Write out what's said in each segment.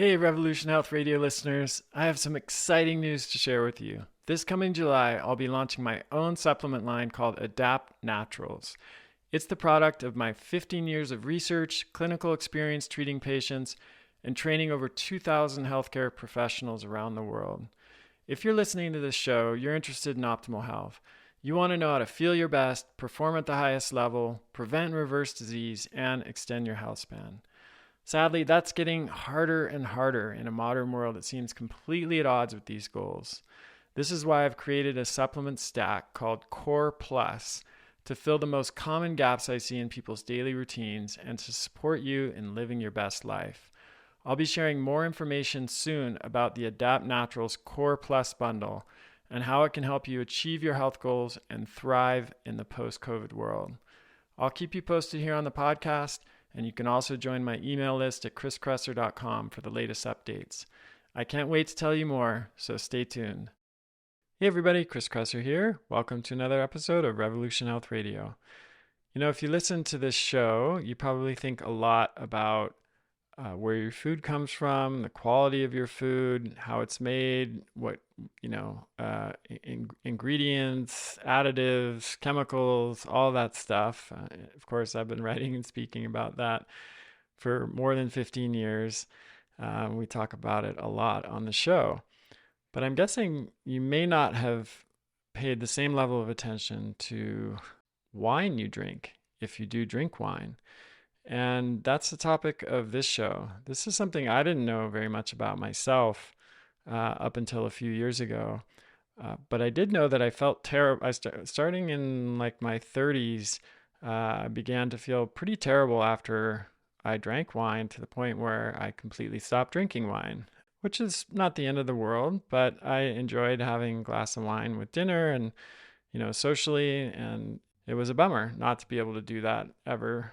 Hey, Revolution Health Radio listeners. I have some exciting news to share with you. This coming July, I'll be launching my own supplement line called Adapt Naturals. It's the product of my 15 years of research, clinical experience treating patients, and training over 2,000 healthcare professionals around the world. If you're listening to this show, you're interested in optimal health. You want to know how to feel your best, perform at the highest level, prevent and reverse disease, and extend your health span. Sadly, that's getting harder and harder in a modern world that seems completely at odds with these goals. This is why I've created a supplement stack called Core Plus to fill the most common gaps I see in people's daily routines and to support you in living your best life. I'll be sharing more information soon about the Adapt Naturals Core Plus bundle and how it can help you achieve your health goals and thrive in the post-COVID world. I'll keep you posted here on the podcast, and you can also join my email list at chriskresser.com for the latest updates. I can't wait to tell you more, so stay tuned. Hey everybody, Chris Kresser here. Welcome to another episode of Revolution Health Radio. You know, if you listen to this show, you probably think a lot about where your food comes from, the quality of your food, how it's made, what, ingredients, additives, chemicals, all that stuff. Of course, I've been writing and speaking about that for more than 15 years. We talk about it a lot on the show. But I'm guessing you may not have paid the same level of attention to wine you drink, if you do drink wine. And that's the topic of this show. This is something I didn't know very much about myself up until a few years ago. But I did know that I felt terrible. Starting in like my 30s, I began to feel pretty terrible after I drank wine to the point where I completely stopped drinking wine, which is not the end of the world, but I enjoyed having a glass of wine with dinner and, socially. And it was a bummer not to be able to do that ever.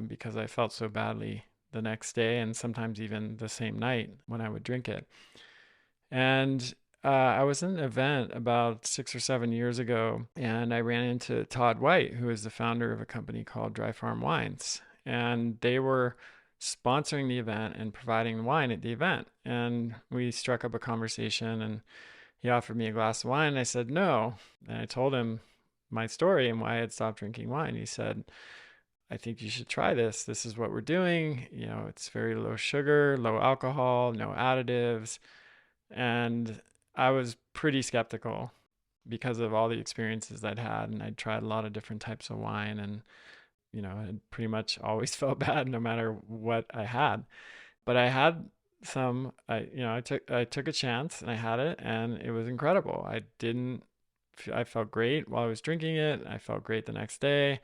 Because I felt so badly the next day and sometimes even the same night when I would drink it. And I was in an event about 6 or 7 years ago, and I ran into Todd White, who is the founder of a company called Dry Farm Wines. And they were sponsoring the event and providing wine at the event. And we struck up a conversation, and he offered me a glass of wine. And I said no. And I told him my story and why I had stopped drinking wine. He said, I think you should try this. This is what we're doing. It's very low sugar, low alcohol, no additives. And I was pretty skeptical because of all the experiences I'd had. And I'd tried a lot of different types of wine and, I pretty much always felt bad no matter what I had. But I had some, I took a chance and I had it and it was incredible. I felt great while I was drinking it. I felt great the next day.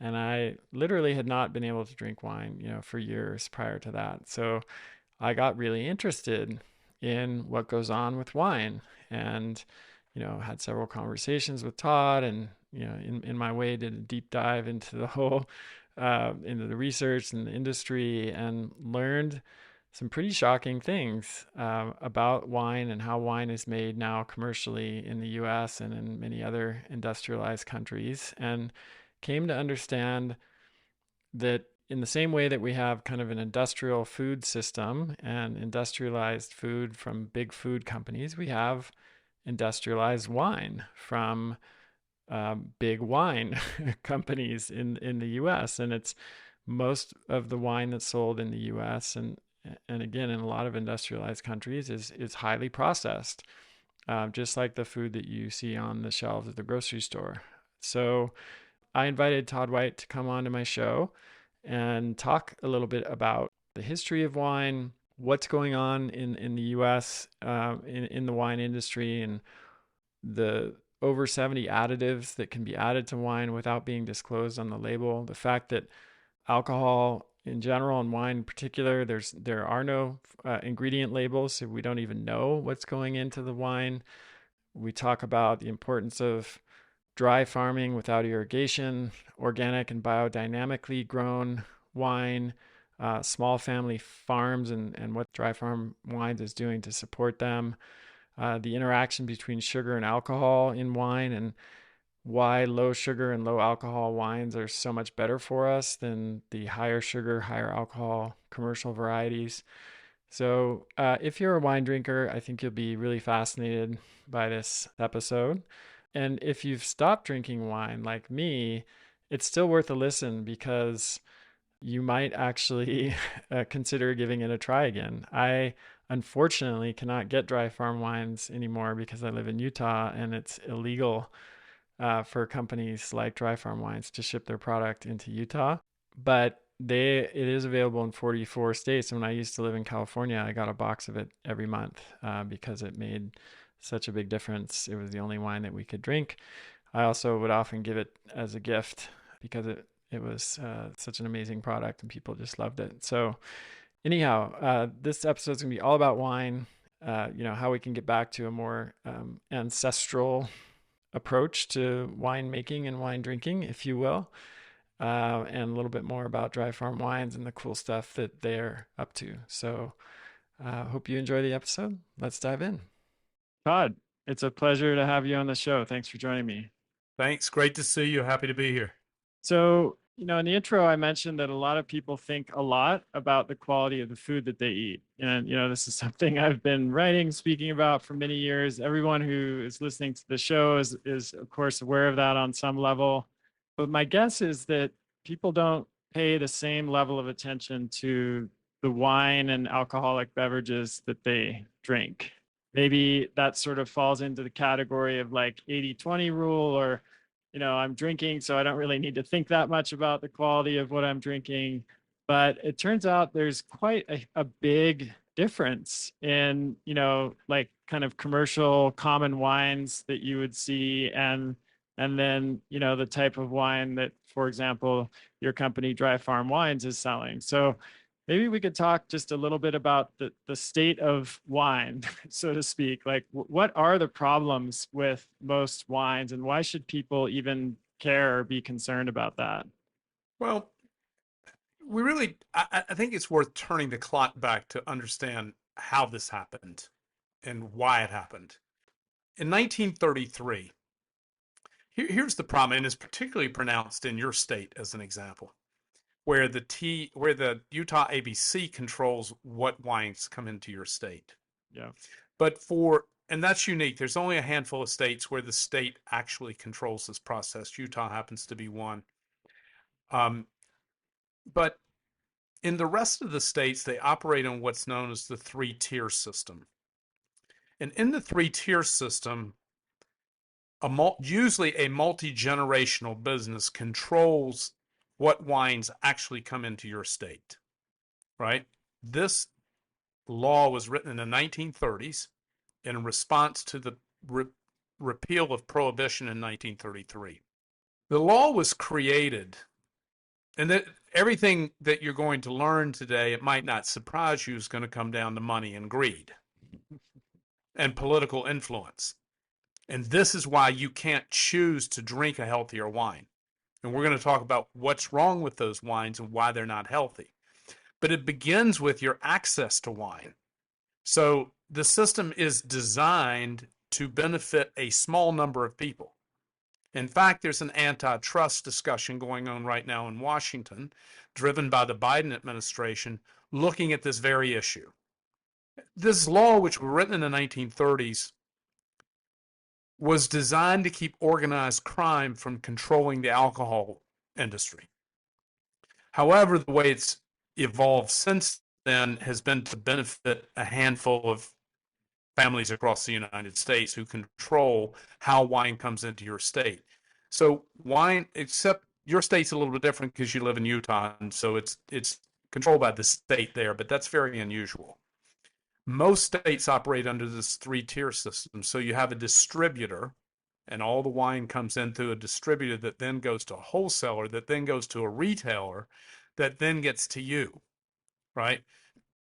And I literally had not been able to drink wine, for years prior to that. So I got really interested in what goes on with wine and, had several conversations with Todd and, in my way did a deep dive into the whole, into the research and the industry and learned some pretty shocking things about wine and how wine is made now commercially in the US and in many other industrialized countries. And came to understand that in the same way that we have kind of an industrial food system and industrialized food from big food companies, we have industrialized wine from big wine companies in the US. And it's most of the wine that's sold in the US and again, in a lot of industrialized countries is highly processed, just like the food that you see on the shelves at the grocery store. So I invited Todd White to come on to my show and talk a little bit about the history of wine, what's going on in the US in the wine industry, and the over 70 additives that can be added to wine without being disclosed on the label. The fact that alcohol in general and wine in particular, there are no ingredient labels, so we don't even know what's going into the wine. We talk about the importance of dry farming without irrigation, organic and biodynamically grown wine, small family farms and what Dry Farm Wines is doing to support them, the interaction between sugar and alcohol in wine and why low sugar and low alcohol wines are so much better for us than the higher sugar, higher alcohol commercial varieties. So, if you're a wine drinker, I think you'll be really fascinated by this episode. And if you've stopped drinking wine like me, it's still worth a listen because you might actually consider giving it a try again. I unfortunately cannot get dry farm wines anymore because I live in Utah and it's illegal for companies like Dry Farm Wines to ship their product into Utah. But it is available in 44 states. And when I used to live in California, I got a box of it every month because it made such a big difference. It was the only wine that we could drink. I also would often give it as a gift because it was such an amazing product and people just loved it. So anyhow, this episode is gonna be all about wine. How we can get back to a more ancestral approach to wine making and wine drinking, if you will, and a little bit more about Dry Farm Wines and the cool stuff that they're up to. So, hope you enjoy the episode. Let's dive in. Todd, it's a pleasure to have you on the show. Thanks for joining me. Thanks. Great to see you. Happy to be here. So, in the intro, I mentioned that a lot of people think a lot about the quality of the food that they eat. And, this is something I've been writing, speaking about for many years. Everyone who is listening to the show is of course, aware of that on some level. But my guess is that people don't pay the same level of attention to the wine and alcoholic beverages that they drink. Maybe that sort of falls into the category of like 80-20 rule, or I'm drinking, so I don't really need to think that much about the quality of what I'm drinking. But it turns out there's quite a big difference in, like kind of commercial common wines that you would see and then, the type of wine that, for example, your company Dry Farm Wines is selling. So maybe we could talk just a little bit about the state of wine, so to speak. Like, what are the problems with most wines, and why should people even care or be concerned about that? Well, I think it's worth turning the clock back to understand how this happened and why it happened. In 1933, here's the problem, and it's particularly pronounced in your state as an example, where the Utah ABC controls what wines come into your state. Yeah. And that's unique. There's only a handful of states where the state actually controls this process. Utah happens to be one. Um, but in the rest of the states, they operate on what's known as the three-tier system. And in the three-tier system, usually a multi-generational business controls what wines actually come into your state, right? This law was written in the 1930s in response to the repeal of prohibition in 1933. The law was created, and that everything that you're going to learn today, it might not surprise you, is going to come down to money and greed and political influence. And this is why you can't choose to drink a healthier wine. And we're going to talk about what's wrong with those wines and why they're not healthy. But it begins with your access to wine. So the system is designed to benefit a small number of people. In fact, there's an antitrust discussion going on right now in Washington, driven by the Biden administration, looking at this very issue. This law, which was written in the 1930s, was designed to keep organized crime from controlling the alcohol industry. However, the way it's evolved since then has been to benefit a handful of families across the United States who control how wine comes into your state. So wine, except your state's a little bit different because you live in Utah, and so it's controlled by the state there, but that's very unusual. Most states operate under this three-tier system. So you have a distributor, and all the wine comes in through a distributor that then goes to a wholesaler, that then goes to a retailer, that then gets to you, right?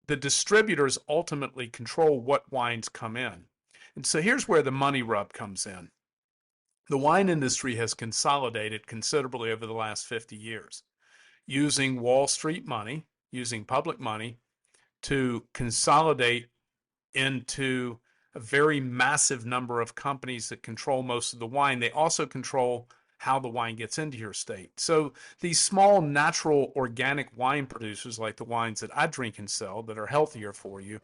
The distributors ultimately control what wines come in. And so here's where the money rub comes in. The wine industry has consolidated considerably over the last 50 years, using Wall Street money, using public money to consolidate into a very massive number of companies that control most of the wine. They also control how the wine gets into your state. So these small natural organic wine producers, like the wines that I drink and sell that are healthier for you,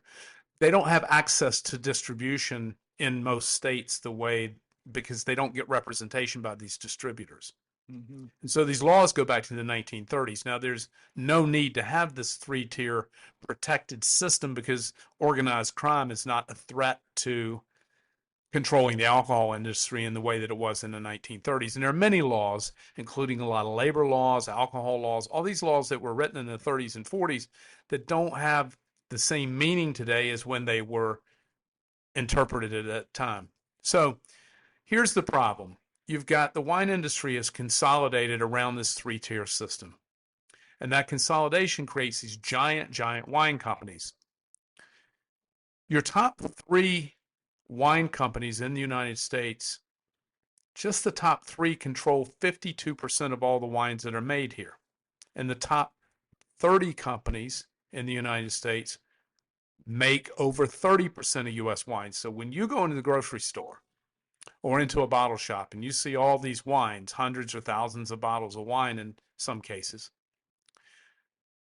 they don't have access to distribution in most states the way, because they don't get representation by these distributors. Mm-hmm. And so these laws go back to the 1930s. Now, there's no need to have this three-tier protected system because organized crime is not a threat to controlling the alcohol industry in the way that it was in the 1930s. And there are many laws, including a lot of labor laws, alcohol laws, all these laws that were written in the 30s and 40s that don't have the same meaning today as when they were interpreted at that time. So here's the problem. You've got the wine industry is consolidated around this three-tier system. And that consolidation creates these giant, giant wine companies. Your top three wine companies in the United States, just the top three control 52% of all the wines that are made here. And the top 30 companies in the United States make over 30% of U.S. wines. So when you go into the grocery store or into a bottle shop and you see all these wines, hundreds or thousands of bottles of wine in some cases,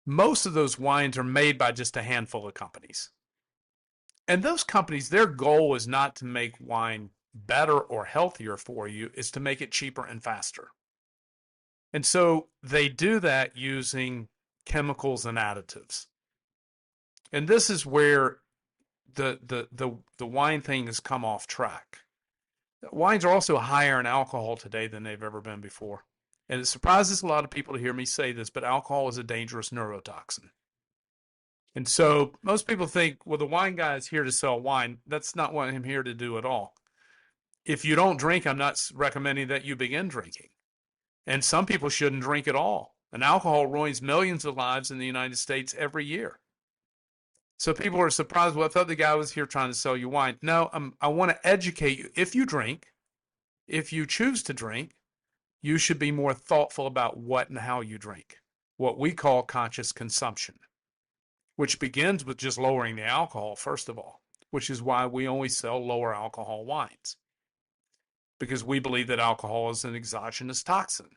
most of those wines are made by just a handful of companies. And those companies, their goal is not to make wine better or healthier for you, is to make it cheaper and faster. And so they do that using chemicals and additives. And this is where the wine thing has come off track. Wines are also higher in alcohol today than they've ever been before. And it surprises a lot of people to hear me say this, but alcohol is a dangerous neurotoxin. And so most people think, well, the wine guy is here to sell wine. That's not what I'm here to do at all. If you don't drink, I'm not recommending that you begin drinking. And some people shouldn't drink at all. And alcohol ruins millions of lives in the United States every year. So people are surprised. Well, I thought the guy was here trying to sell you wine. No, I want to educate you. If you drink, if you choose to drink, you should be more thoughtful about what and how you drink. What we call conscious consumption, which begins with just lowering the alcohol, first of all, which is why we only sell lower alcohol wines, because we believe that alcohol is an exogenous toxin.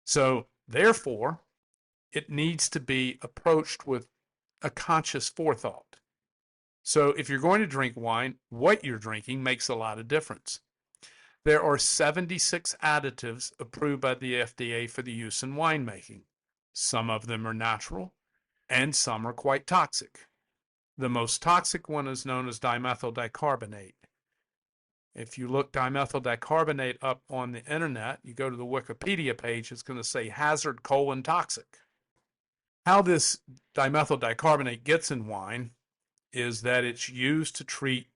So therefore, it needs to be approached with a conscious forethought. So if you're going to drink wine, what you're drinking makes a lot of difference. There are 76 additives approved by the FDA for the use in winemaking. Some of them are natural, and some are quite toxic. The most toxic one is known as dimethyl dicarbonate. If you look dimethyl dicarbonate up on the internet, you go to the Wikipedia page, it's going to say hazard : toxic. How this dimethyl dicarbonate gets in wine is that it's used to treat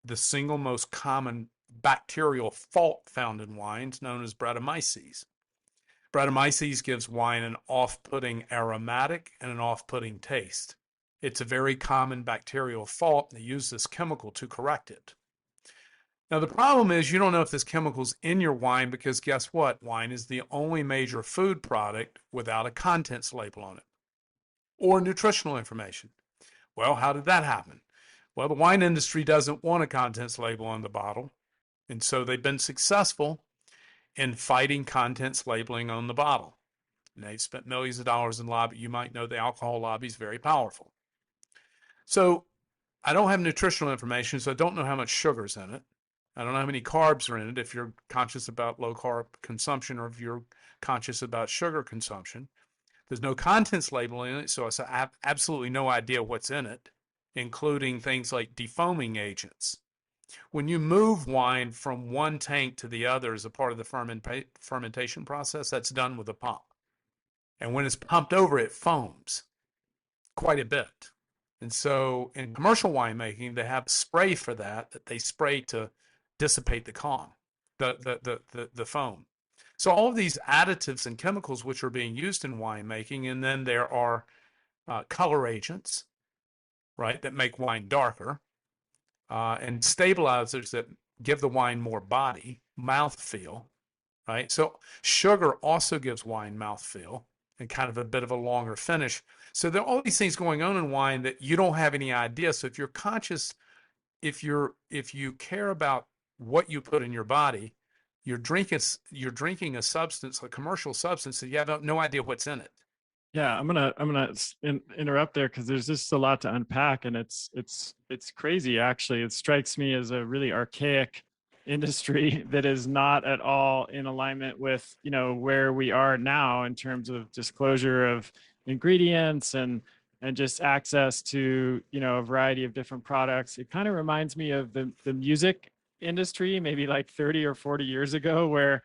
the single most common bacterial fault found in wines, known as Brettanomyces. Brettanomyces gives wine an off-putting aromatic and an off-putting taste. It's a very common bacterial fault, and they use this chemical to correct it. Now, the problem is you don't know if this chemical's in your wine because guess what? Wine is the only major food product without a contents label on it or nutritional information. Well, how did that happen? Well, the wine industry doesn't want a contents label on the bottle, and so they've been successful in fighting contents labeling on the bottle. And they've spent millions of dollars in lobby. You might know the alcohol lobby is very powerful. So I don't have nutritional information, so I don't know how much sugar's in it. I don't know how many carbs are in it if you're conscious about low carb consumption or if you're conscious about sugar consumption. There's no contents label in it, so I have absolutely no idea what's in it, including things like defoaming agents. When you move wine from one tank to the other as a part of the fermentation process, that's done with a pump. And when it's pumped over, it foams quite a bit. And so in commercial winemaking, they have spray for that they spray to dissipate the foam. So all of these additives and chemicals which are being used in winemaking, and then there are color agents, right, that make wine darker, and stabilizers that give the wine more body, mouthfeel, right? So sugar also gives wine mouthfeel and kind of a bit of a longer finish. So there are all these things going on in wine that you don't have any idea. So if you're conscious, if you care about what you put in your body, you're drinking a substance, a commercial substance that you have no idea what's in it. Yeah, I'm gonna interrupt there because there's just a lot to unpack, and it's crazy actually. It strikes me as a really archaic industry that is not at all in alignment with where we are now in terms of disclosure of ingredients and just access to a variety of different products. It kind of reminds me of the music industry, maybe like 30 or 40 years ago, where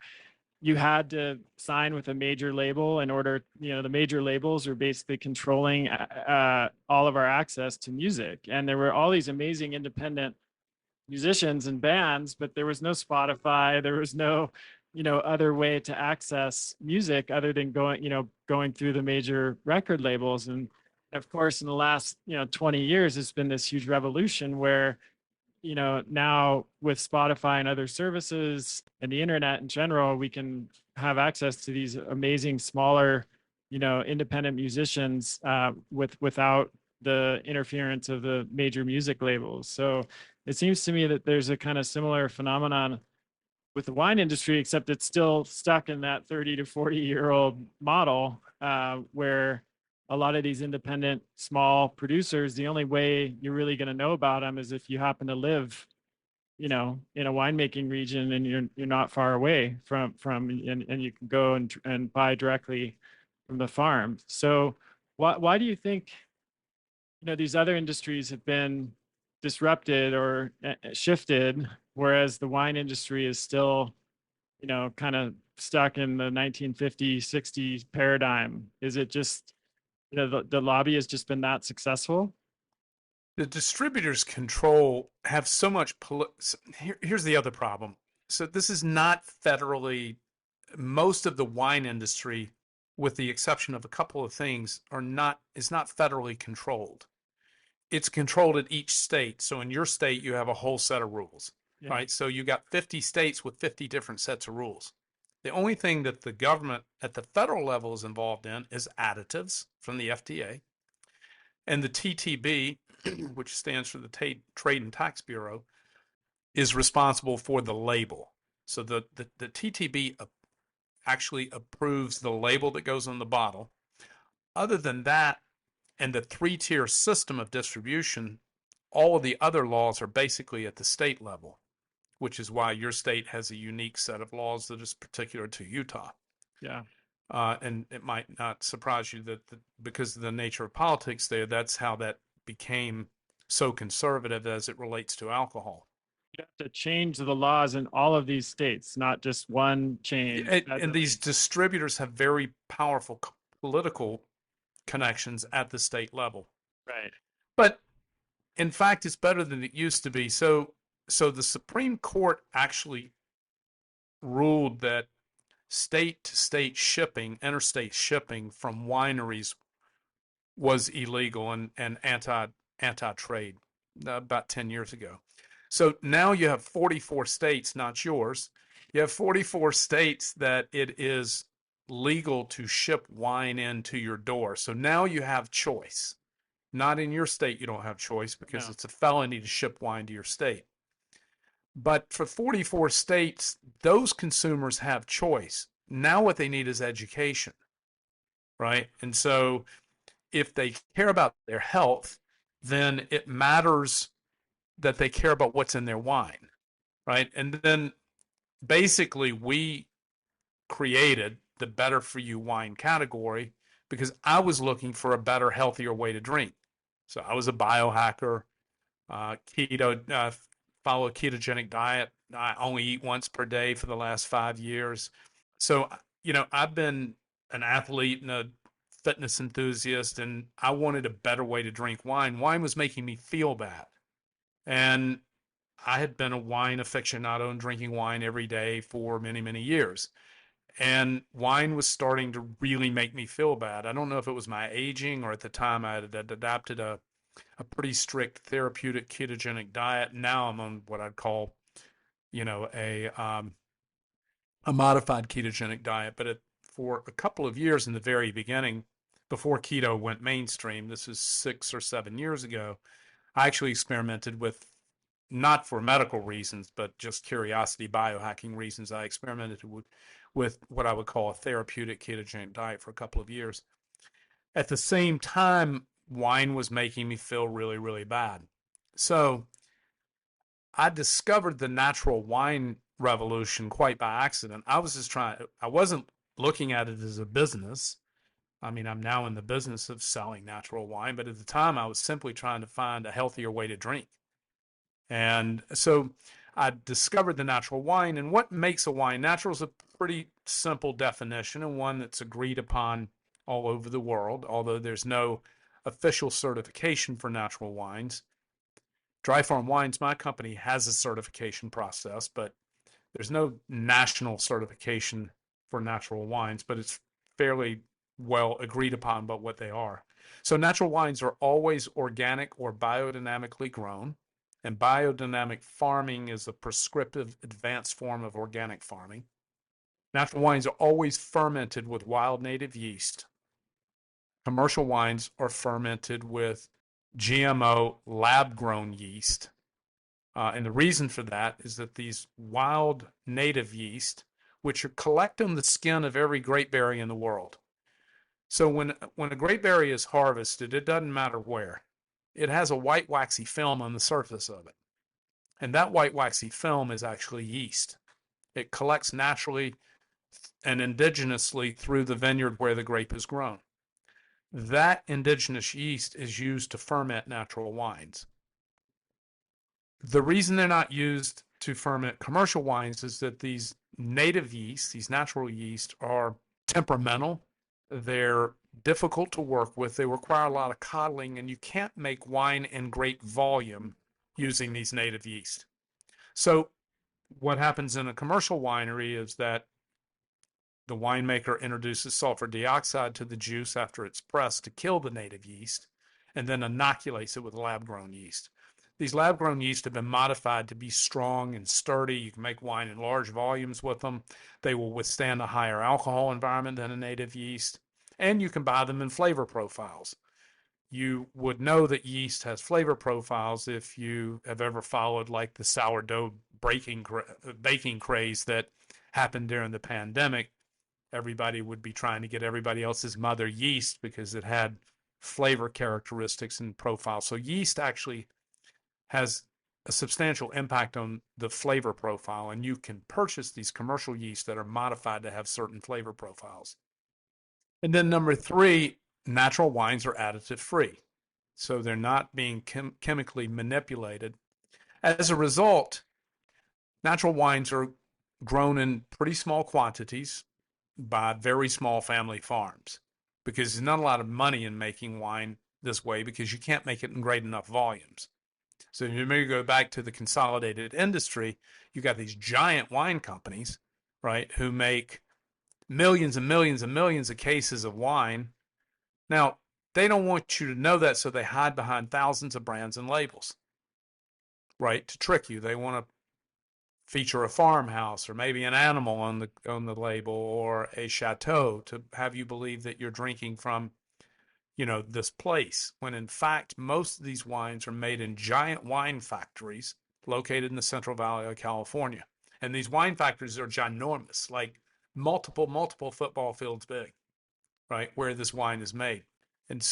you had to sign with a major label in order, the major labels are basically controlling all of our access to music. And there were all these amazing independent musicians and bands, but there was no Spotify. There was no, other way to access music other than going through the major record labels. And of course, in the last, 20 years, it's been this huge revolution where now with Spotify and other services and the internet in general, we can have access to these amazing smaller, independent musicians without the interference of the major music labels. So it seems to me that there's a kind of similar phenomenon with the wine industry, except it's still stuck in that 30 to 40-year-old model where a lot of these independent small producers, the only way you're really going to know about them is if you happen to live, in a winemaking region and you're not far away from and you can go and buy directly from the farm. So why do you think, these other industries have been disrupted or shifted, whereas the wine industry is still, kind of stuck in the 1950s, 60s paradigm? Is it just, the lobby has just been that successful? The distributors control have so much. Here's the other problem. So this is not federally. Most of the wine industry, with the exception of a couple of things, is not federally controlled. It's controlled at each state. So in your state, you have a whole set of rules, Yeah. right? So you got 50 states with 50 different sets of rules. The only thing that the government at the federal level is involved in is additives from the FDA, and the TTB, which stands for the Trade and Tax Bureau, is responsible for the label. So the TTB actually approves the label that goes on the bottle. Other than that, and the three-tier system of distribution, all of the other laws are basically at the state level, which is why your state has a unique set of laws that is particular to Utah. Yeah. And it might not surprise you that because of the nature of politics there, that's how that became so conservative as it relates to alcohol. You have to change the laws in all of these states, not just one change And these federally. distributors have very powerful political connections at the state level. Right. But in fact, it's better than it used to be. So the Supreme Court actually ruled that state to state shipping, interstate shipping from wineries was illegal and anti trade about 10 years ago. So now you have 44 states, not yours. You have 44 states that it is legal to ship wine into your door. So now you have choice. Not in your state, you don't have choice because No. it's a felony to ship wine to your state. But for 44 states, those consumers have choice. Now what they need is education, right? And so if they care about their health, then it matters that they care about what's in their wine, right? And then basically we created the better for you wine category because I was looking for a better, healthier way to drink. So I was a biohacker, follow a ketogenic diet. I only eat once per day for the last 5 years. So, I've been an athlete and a fitness enthusiast, and I wanted a better way to drink wine. Wine was making me feel bad. And I had been a wine aficionado and drinking wine every day for many, many years. And wine was starting to really make me feel bad. I don't know if it was my aging or at the time I had adapted a pretty strict therapeutic ketogenic diet. Now I'm on what I'd call, you know, a modified ketogenic diet. But for a couple of years in the very beginning, before keto went mainstream, this is 6 or 7 years ago, I actually experimented with not for medical reasons, but just curiosity, biohacking reasons. I experimented with what I would call a therapeutic ketogenic diet for a couple of years. At the same time, wine was making me feel really, really bad. So I discovered the natural wine revolution quite by accident. I wasn't looking at it as a business. I mean, I'm now in the business of selling natural wine, but at the time I was simply trying to find a healthier way to drink. And so I discovered the natural wine. And what makes a wine natural is a pretty simple definition, and one that's agreed upon all over the world, although there's no official certification for natural wines. Dry Farm Wines, my company, has a certification process, but there's no national certification for natural wines, but it's fairly well agreed upon about what they are. So natural wines are always organic or biodynamically grown, and biodynamic farming is a prescriptive advanced form of organic farming. Natural wines are always fermented with wild native yeast. Commercial wines are fermented with GMO lab grown yeast. And the reason for that is that these wild native yeast, which are collect on the skin of every grapeberry in the world. So when a grapeberry is harvested, it doesn't matter where. It has a white waxy film on the surface of it. And that white waxy film is actually yeast. It collects naturally and indigenously through the vineyard where the grape is grown. That indigenous yeast is used to ferment natural wines. The reason they're not used to ferment commercial wines is that these native yeasts, these natural yeast, are temperamental. They're difficult to work with. They require a lot of coddling, and you can't make wine in great volume using these native yeast. So what happens in a commercial winery is that the winemaker introduces sulfur dioxide to the juice after it's pressed to kill the native yeast, and then inoculates it with lab-grown yeast. These lab-grown yeast have been modified to be strong and sturdy. You can make wine in large volumes with them. They will withstand a higher alcohol environment than a native yeast, and you can buy them in flavor profiles. You would know that yeast has flavor profiles if you have ever followed like the sourdough baking craze that happened during the pandemic. Everybody would be trying to get everybody else's mother yeast because it had flavor characteristics and profiles. So yeast actually has a substantial impact on the flavor profile, and you can purchase these commercial yeast that are modified to have certain flavor profiles. And then number three, natural wines are additive free. So they're not being chemically manipulated. As a result, natural wines are grown in pretty small quantities by very small family farms, because there's not a lot of money in making wine this way because you can't make it in great enough volumes. So if you maybe go back to the consolidated industry, you got these giant wine companies, right, who make millions and millions and millions of cases of wine. Now, they don't want you to know that, so they hide behind thousands of brands and labels, right, to trick you. They want to feature a farmhouse or maybe an animal on the label, or a chateau, to have you believe that you're drinking from, this place, when in fact most of these wines are made in giant wine factories located in the Central Valley of California. And these wine factories are ginormous, like multiple football fields big, right, where this wine is made. And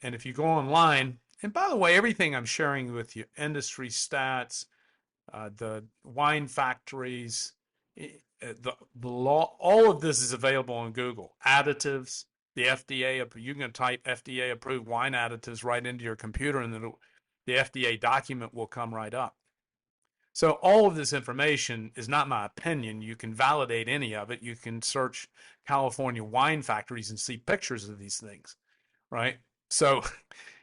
if you go online, and by the way, everything I'm sharing with you, industry stats, the wine factories, the law, all of this is available on Google. Additives, the FDA, you can type FDA approved wine additives right into your computer, and the FDA document will come right up. So all of this information is not my opinion. You can validate any of it. You can search California wine factories and see pictures of these things, right? So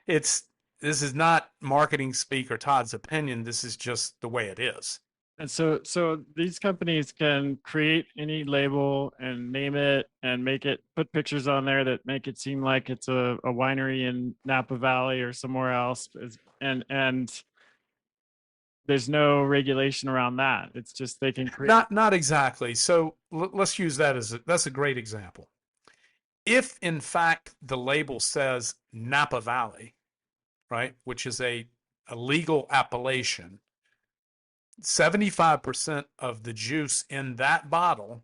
this is not marketing speak or Todd's opinion. This is just the way it is. And so these companies can create any label and name it and put pictures on there that make it seem like it's a winery in Napa Valley or somewhere else. And there's no regulation around that. It's just they can create. Not exactly. So let's use that that's a great example. If in fact the label says Napa Valley, right, which is a legal appellation, 75% of the juice in that bottle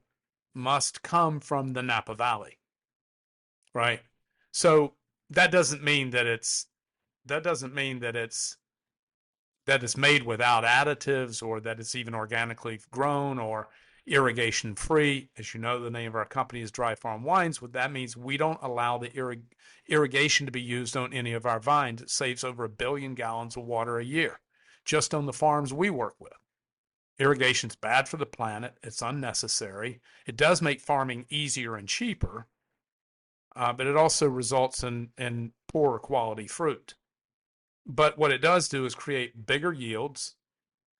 must come from the Napa Valley, right? So that doesn't mean that it's that doesn't mean that it's made without additives or that it's even organically grown or irrigation free. As you know, the name of our company is Dry Farm Wines. What that means, we don't allow the irrigation to be used on any of our vines. It saves over 1 billion gallons of water a year just on the farms we work with. Irrigation's bad for the planet. It's unnecessary. It does make farming easier and cheaper, but it also results in poorer quality fruit. But what it does do is create bigger yields,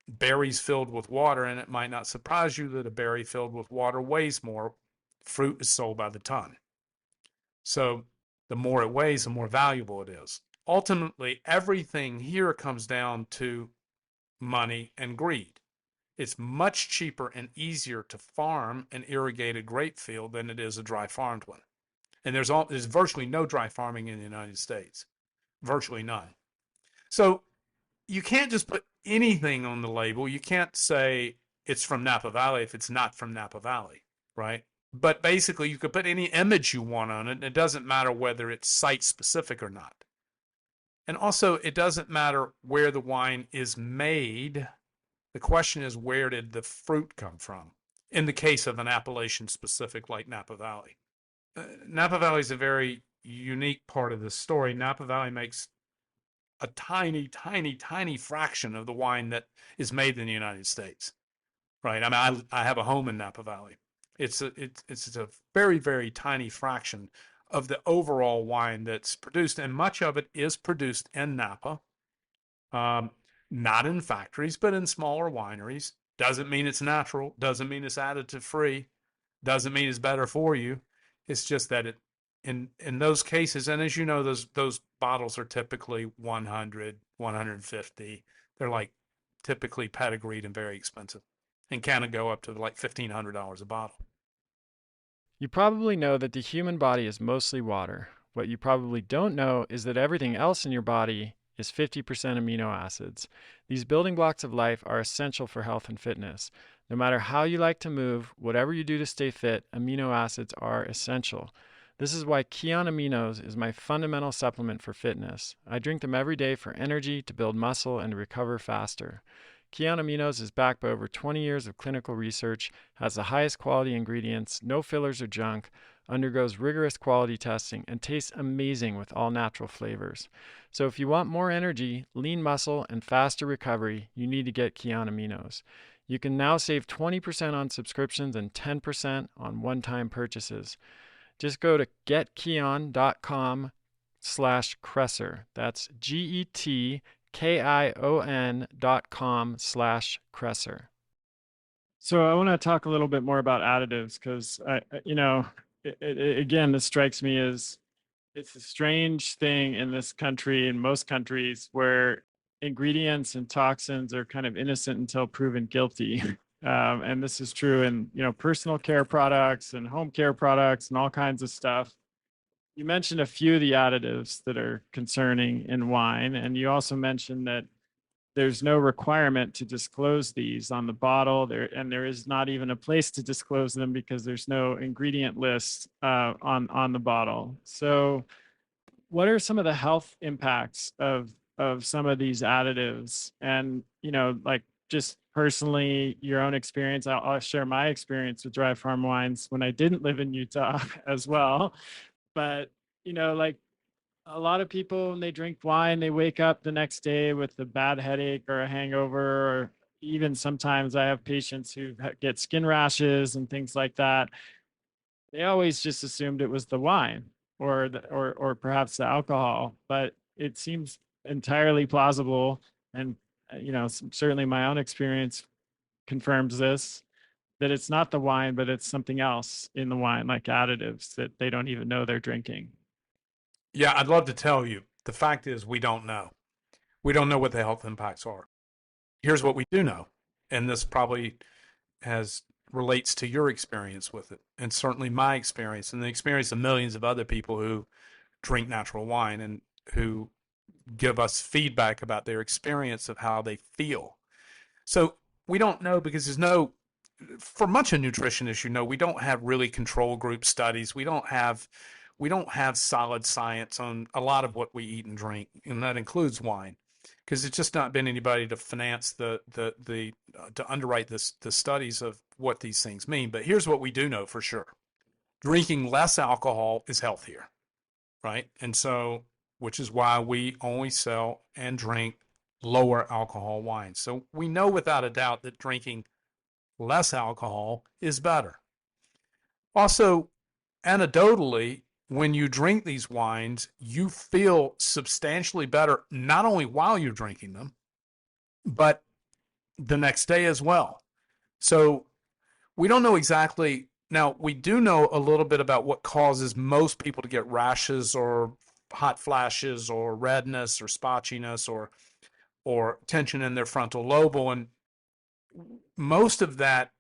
berries filled with water, and it might not surprise you that a berry filled with water weighs more. Fruit is sold by the ton. So the more it weighs, the more valuable it is. Ultimately, everything here comes down to money and greed. It's much cheaper and easier to farm an irrigated grape field than it is a dry farmed one. And there's virtually no dry farming in the United States, virtually none. So you can't just put anything on the label. You can't say it's from Napa Valley if it's not from Napa Valley, right? But basically, you could put any image you want on it. And it doesn't matter whether it's site specific or not. And also, it doesn't matter where the wine is made. The question is, where did the fruit come from? In the case of an appellation specific like Napa Valley. Napa Valley is a very unique part of this story. Napa Valley makes a tiny, tiny, tiny fraction of the wine that is made in the United States, right? I mean, I have a home in Napa Valley. It's a very, very tiny fraction of the overall wine that's produced, and much of it is produced in Napa, um, not in factories, but in smaller wineries. Doesn't mean it's natural. Doesn't mean it's additive free. Doesn't mean it's better for you. It's just that it in those cases, and as you know, those bottles are typically 100, 150. They're like typically pedigreed and very expensive, and can go up to like $1,500 a bottle. You probably know that the human body is mostly water. What you probably don't know is that everything else in your body is 50% amino acids. These building blocks of life are essential for health and fitness. No matter how you like to move, whatever you do to stay fit, amino acids are essential. This is why Kion Aminos is my fundamental supplement for fitness. I drink them every day for energy, to build muscle, and to recover faster. Kion Aminos is backed by over 20 years of clinical research, has the highest quality ingredients, no fillers or junk, undergoes rigorous quality testing, and tastes amazing with all natural flavors. So if you want more energy, lean muscle, and faster recovery, you need to get Kion Aminos. You can now save 20% on subscriptions and 10% on one-time purchases. Just go to getkion.com/Kresser. That's GETKION.com/Kresser. So I want to talk a little bit more about additives because again, this strikes me as it's a strange thing in this country, in most countries, where ingredients and toxins are kind of innocent until proven guilty. And this is true in, personal care products and home care products and all kinds of stuff. You mentioned a few of the additives that are concerning in wine, and you also mentioned that there's no requirement to disclose these on the bottle there, and there is not even a place to disclose them because there's no ingredient list on the bottle. So what are some of the health impacts of some of these additives? And like, just personally, your own experience. I'll share my experience with dry farm wines when I didn't live in Utah as well. But like, a lot of people, when they drink wine, they wake up the next day with a bad headache or a hangover, or even sometimes I have patients who get skin rashes and things like that. They always just assumed it was the wine or perhaps the alcohol, but it seems entirely plausible. And certainly my own experience confirms this, that it's not the wine, but it's something else in the wine, like additives that they don't even know they're drinking. Yeah, I'd love to tell you. The fact is, we don't know. We don't know what the health impacts are. Here's what we do know, and this probably has relates to your experience with it, and certainly my experience and the experience of millions of other people who drink natural wine and who give us feedback about their experience of how they feel. So we don't know because there's no, for much of nutrition, as you know, we don't have really control group studies. We don't have solid science on a lot of what we eat and drink, and that includes wine, because it's just not been anybody to finance the to underwrite the studies of what these things mean. But here's what we do know for sure: drinking less alcohol is healthier, right? And so, which is why we only sell and drink lower alcohol wines. So we know without a doubt that drinking less alcohol is better. Also, anecdotally, when you drink these wines, you feel substantially better, not only while you're drinking them, but the next day as well. So we don't know exactly. Now, we do know a little bit about what causes most people to get rashes or hot flashes or redness or spotchiness or tension in their frontal lobe. And most of that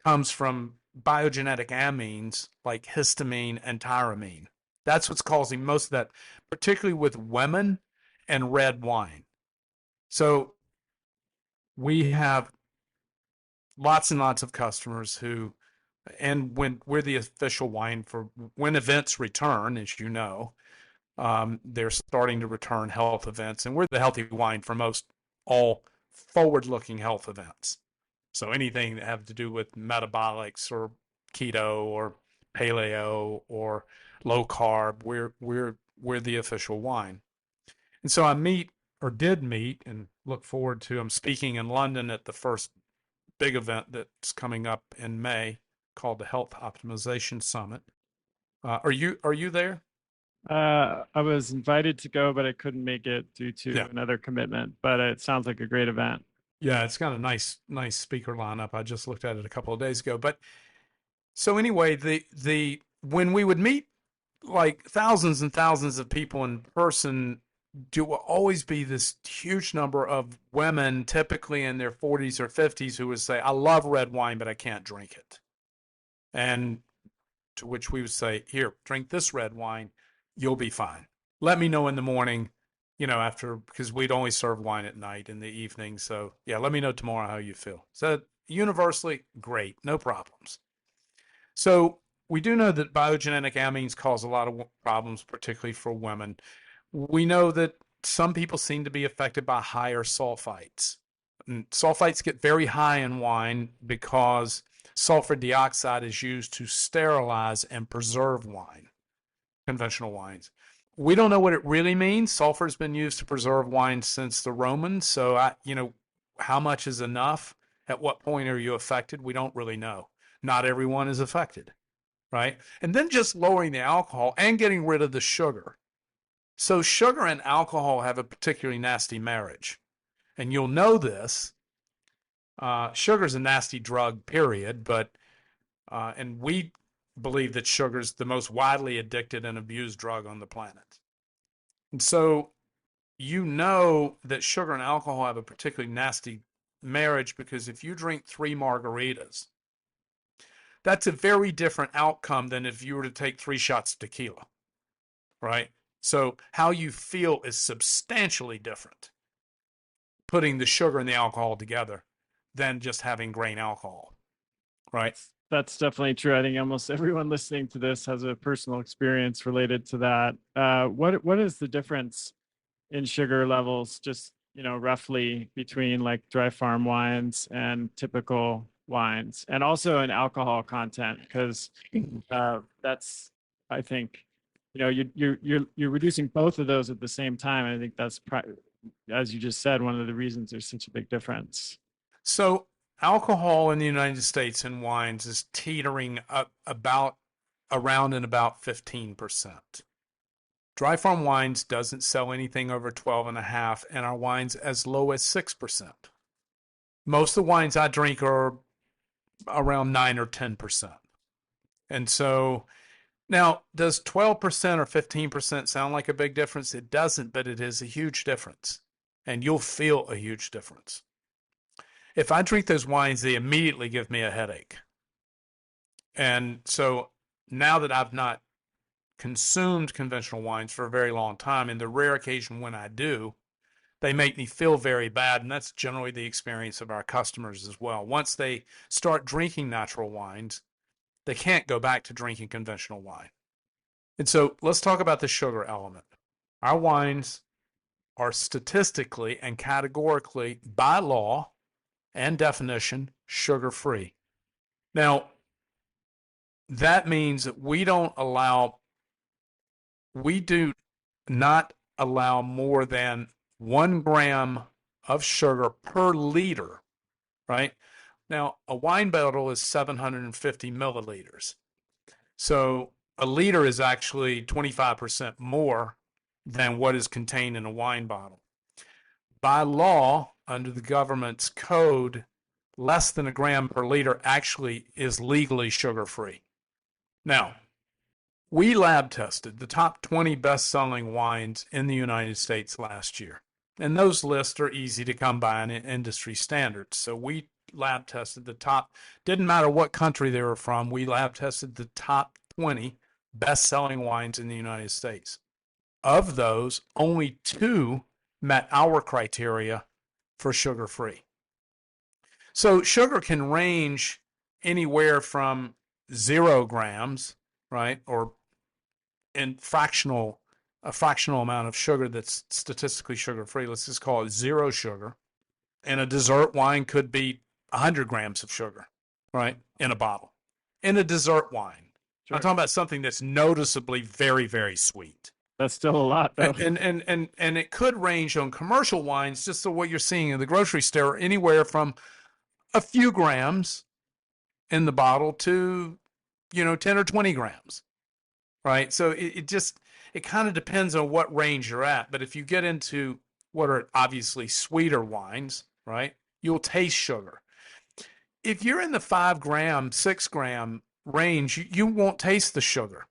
comes from biogenetic amines like histamine and tyramine. That's what's causing most of that, particularly with women and red wine. So we have lots and lots of customers who, and when we're the official wine for when events return, as you know, they're starting to return health events, and we're the healthy wine for most all forward-looking health events. So anything that have to do with metabolics or keto or paleo or low carb, we're the official wine. And so I meet or did meet and look forward to. I'm speaking in London at the first big event that's coming up in May called the Health Optimization Summit. Are you there? I was invited to go, but I couldn't make it due to Yeah. another commitment. But it sounds like a great event. Yeah, it's got a nice speaker lineup. I just looked at it a couple of days ago. But so anyway, the when we would meet like thousands and thousands of people in person, there will always be this huge number of women, typically in their 40s or 50s, who would say, "I love red wine, but I can't drink it." And to which we would say, "Here, drink this red wine, you'll be fine. Let me know in the morning, after, because we'd only serve wine at night in the evening. So yeah, let me know tomorrow how you feel." So universally, great, no problems. So we do know that biogenetic amines cause a lot of problems, particularly for women. We know that some people seem to be affected by higher sulfites. And sulfites get very high in wine because sulfur dioxide is used to sterilize and preserve wine, conventional wines. We don't know what it really means. Sulfur has been used to preserve wine since the Romans. So how much is enough? At what point are you affected? We don't really know. Not everyone is affected, right? And then just lowering the alcohol and getting rid of the sugar. So sugar and alcohol have a particularly nasty marriage. And you'll know this. Sugar is a nasty drug, period. And we believe that sugar is the most widely addicted and abused drug on the planet. And so you know that sugar and alcohol have a particularly nasty marriage, because if you drink 3 margaritas, that's a very different outcome than if you were to take 3 shots of tequila, right? So how you feel is substantially different putting the sugar and the alcohol together than just having grain alcohol, right? That's definitely true. I think almost everyone listening to this has a personal experience related to that. What is the difference in sugar levels, just roughly between like dry farm wines and typical wines, and also in alcohol content? Because that's, I think, you're reducing both of those at the same time. I think that's, as you just said, one of the reasons there's such a big difference. So alcohol in the United States in wines is teetering up around and about 15%. Dry farm wines doesn't sell anything over 12.5, and our wines as low as 6%. Most of the wines I drink are around 9 or 10%. And so now, does 12% or 15% sound like a big difference? It doesn't, but it is a huge difference. And you'll feel a huge difference. If I drink those wines, they immediately give me a headache. And so now that I've not consumed conventional wines for a very long time, and the rare occasion when I do, they make me feel very bad. And that's generally the experience of our customers as well. Once they start drinking natural wines, they can't go back to drinking conventional wine. And so let's talk about the sugar element. Our wines are statistically and categorically, by law and definition, sugar free. Now, that means that we do not allow more than 1 gram of sugar per liter, right? Now, a wine bottle is 750 milliliters. So a liter is actually 25% more than what is contained in a wine bottle. By law, under the government's code, less than a gram per liter actually is legally sugar free. Now, we lab tested the top 20 best selling wines in the United States last year. And those lists are easy to come by in industry standards. So we lab tested the top, didn't matter what country they were from, we lab tested the top 20 best selling wines in the United States. Of those, only 2 met our criteria for sugar free. So sugar can range anywhere from 0 grams, right, or in a fractional amount of sugar that's statistically sugar free. Let's just call it 0 sugar. And a dessert wine could be 100 grams of sugar, right, in a bottle. In a dessert wine, Sure. I'm talking about something that's noticeably very, very sweet. That's still a lot, though. And it could range on commercial wines, just so what you're seeing in the grocery store, anywhere from a few grams in the bottle to 10 or 20 grams, right? So it kind of depends on what range you're at. But if you get into what are obviously sweeter wines, right, you'll taste sugar. If you're in the 5 gram, 6 gram range, you won't taste the sugar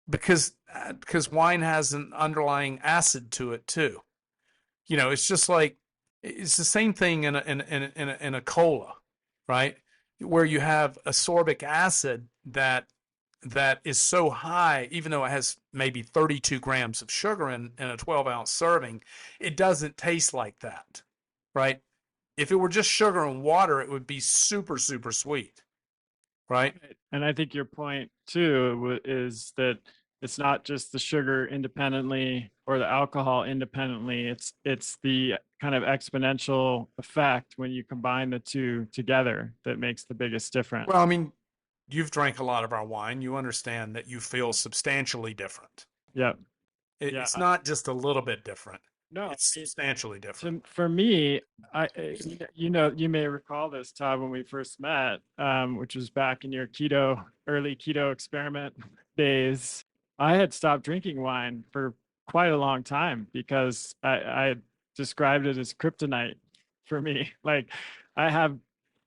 because wine has an underlying acid to it too. It's just like it's the same thing in a cola, right? Where you have ascorbic acid that is so high, even though it has maybe 32 grams of sugar in a 12-ounce serving, it doesn't taste like that, right? If it were just sugar and water, it would be super, super sweet, right? And I think your point too is that it's not just the sugar independently or the alcohol independently. It's the kind of exponential effect when you combine the two together that makes the biggest difference. Well, I mean, you've drank a lot of our wine. You understand that you feel substantially different. Yeah. It's not just a little bit different. No, It's substantially different. for me, you may recall this, Todd, when we first met, which was back in your early keto experiment days. I had stopped drinking wine for quite a long time because I described it as kryptonite for me. Like I have,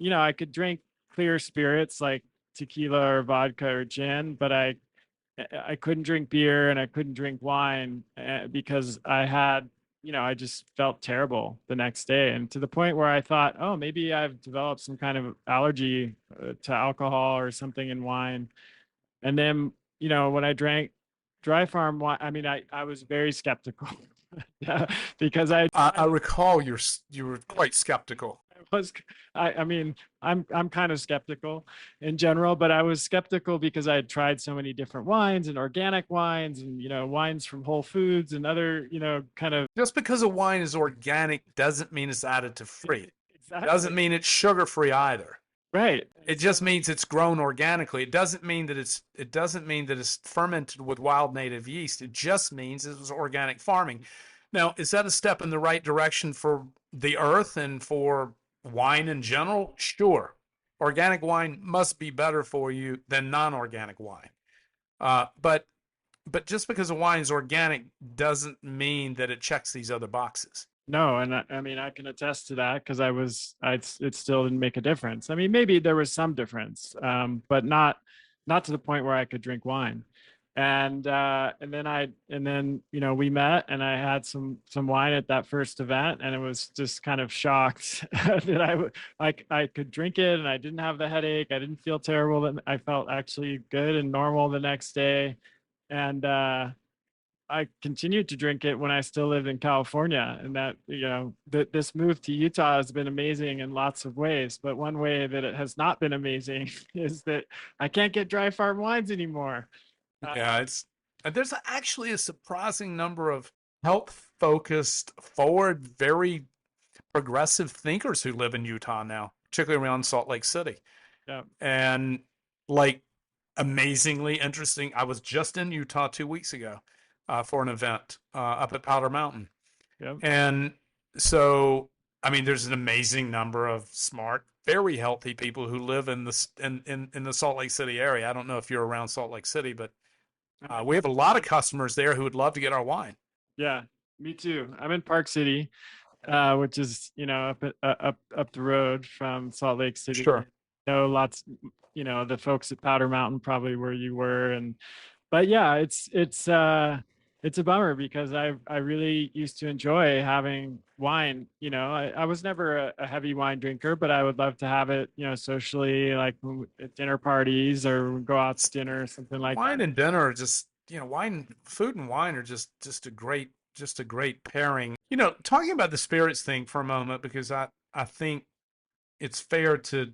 I could drink clear spirits like tequila or vodka or gin, but I couldn't drink beer and I couldn't drink wine because I just felt terrible the next day. And to the point where I thought, oh, maybe I've developed some kind of allergy to alcohol or something in wine. And then, when I drank dry farm wine, I mean, I was very skeptical because I recall you were quite skeptical. was I mean I'm kind of skeptical in general, but I was skeptical because I had tried so many different wines and organic wines and wines from Whole Foods and other kind of. Just because a wine is organic doesn't mean it's additive free. Exactly. Doesn't mean it's sugar free either. Right. It just means it's grown organically. It doesn't mean that it's fermented with wild native yeast. It just means it was organic farming. Now, is that a step in the right direction for the earth and for wine in general? Sure. Organic wine must be better for you than non-organic wine. But just because a wine is organic doesn't mean that it checks these other boxes. No, and I mean I can attest to that because it still didn't make a difference. I mean maybe there was some difference, but not to the point where I could drink wine. And then we met and I had some wine at that first event and it was just kind of shocked that I could drink it and I didn't have the headache. I didn't feel terrible. I felt actually good and normal the next day. And I continued to drink it when I still lived in California, and that that this move to Utah has been amazing in lots of ways. But one way that it has not been amazing is that I can't get dry farm wines anymore. Yeah, it's there's actually a surprising number of health focused, forward, very progressive thinkers who live in Utah now, particularly around Salt Lake City. Yeah, And like amazingly interesting, I was just in Utah 2 weeks ago for an event up at Powder Mountain. yeah, And so, I mean, there's an amazing number of smart, very healthy people who live in in the Salt Lake City area. I don't know if you're around Salt Lake City, but I'm in, we have a lot of customers there who would love to get our wine. yeah, me too. I'm in Park City, which is up the road from Salt Lake City. Sure. Know lots, the folks at Powder Mountain probably where you were, and but yeah, it's a bummer because I really used to enjoy having wine. I was never a heavy wine drinker, but I would love to have it, socially, like at dinner parties or go out to dinner or something like Wine that. and dinner are just, wine, food and wine are just a great pairing. Talking about the spirits thing for a moment, because I think it's fair to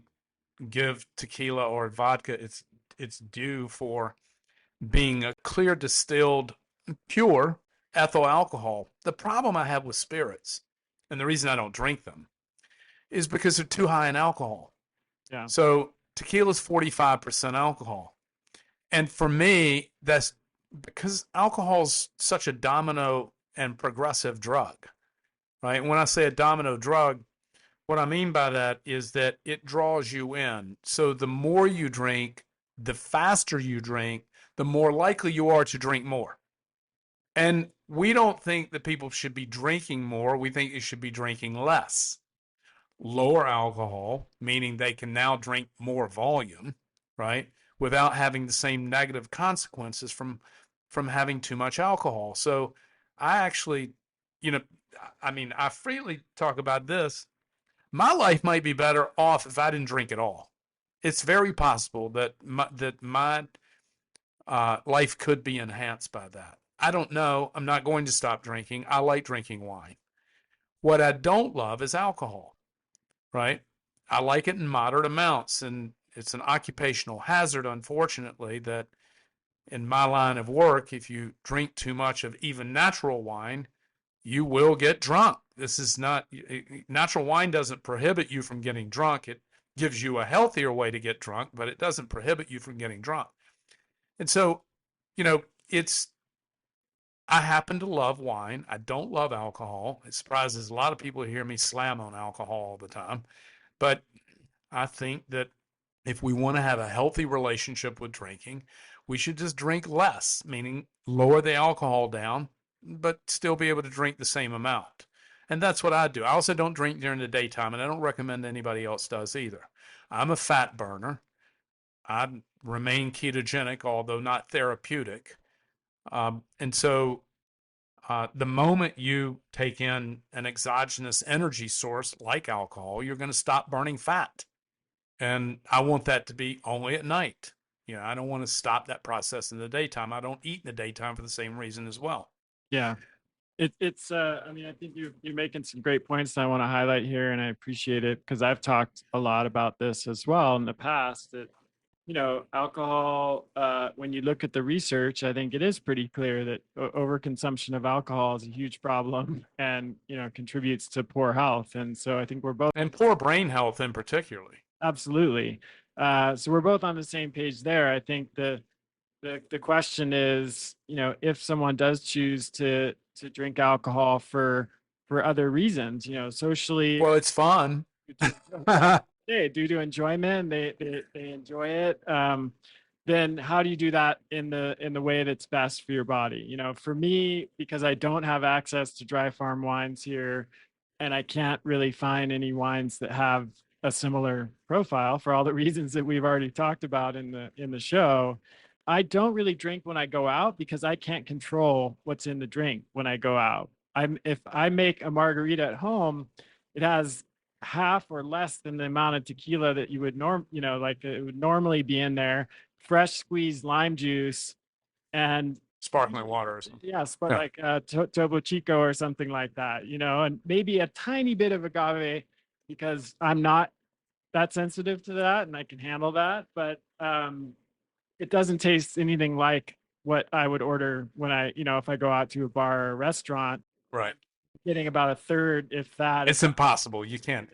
give tequila or vodka its due for being a clear distilled pure ethyl alcohol. The problem I have with spirits, and the reason I don't drink them, is because they're too high in alcohol. Yeah, So tequila's 45% alcohol. And for me, that's because alcohol's such a domino and progressive drug, right? And when I say a domino drug, what I mean by that is that it draws you in. So the more you drink, the faster you drink, the more likely you are to drink more. And we don't think that people should be drinking more. We think they should be drinking less. Lower alcohol, meaning they can now drink more volume, right? Without having the same negative consequences from having too much alcohol. So I actually, you know, I mean, I freely talk about this. My life might be better off if I didn't drink at all. It's very possible that my life could be enhanced by that. I don't know. I'm not going to stop drinking. I like drinking wine. What I don't love is alcohol, right? I like it in moderate amounts, and it's an occupational hazard, unfortunately, that in my line of work, if you drink too much of even natural wine, you will get drunk. This is not natural wine doesn't prohibit you from getting drunk. It gives you a healthier way to get drunk, but it doesn't prohibit you from getting drunk. And so, you know, it's I happen to love wine. I don't love alcohol. It surprises a lot of people to hear me slam on alcohol all the time. But I think that if we want to have a healthy relationship with drinking, we should just drink less, meaning lower the alcohol down, but still be able to drink the same amount. And that's what I do. I also don't drink during the daytime, and I don't recommend anybody else does either. I'm a fat burner. I remain ketogenic, although not therapeutic. And so the moment you take in an exogenous energy source like alcohol, you're going to stop burning fat. And I want that to be only at night. I don't want to stop that process in the daytime. I don't eat in the daytime for the same reason as well. yeah. I mean, I think you're making some great points that I want to highlight here, and I appreciate it because I've talked a lot about this as well in the past. That alcohol, when you look at the research, I think it is pretty clear that overconsumption of alcohol is a huge problem and, contributes to poor health. And so I think we're both And poor brain health in particularly. absolutely. So we're both on the same page there. I think the question is, if someone does choose to drink alcohol for other reasons, socially, Well, it's fun. they due to enjoyment, they enjoy it. Then how do you do that in the way that's best for your body? For me, because I don't have access to dry farm wines here, and I can't really find any wines that have a similar profile for all the reasons that we've already talked about in the show. I don't really drink when I go out because I can't control what's in the drink when I go out. If I make a margarita at home, it has half or less than the amount of tequila that you would like it would normally be in there, fresh squeezed lime juice, and Sparkling water or something. Yes, but Yeah. like Topo Chico or something like that, you know, and maybe a tiny bit of agave because I'm not that sensitive to that and I can handle that. But it doesn't taste anything like what I would order when I, you know, if I go out to a bar or a restaurant, Right. getting about a third, if that, It's if impossible. You can't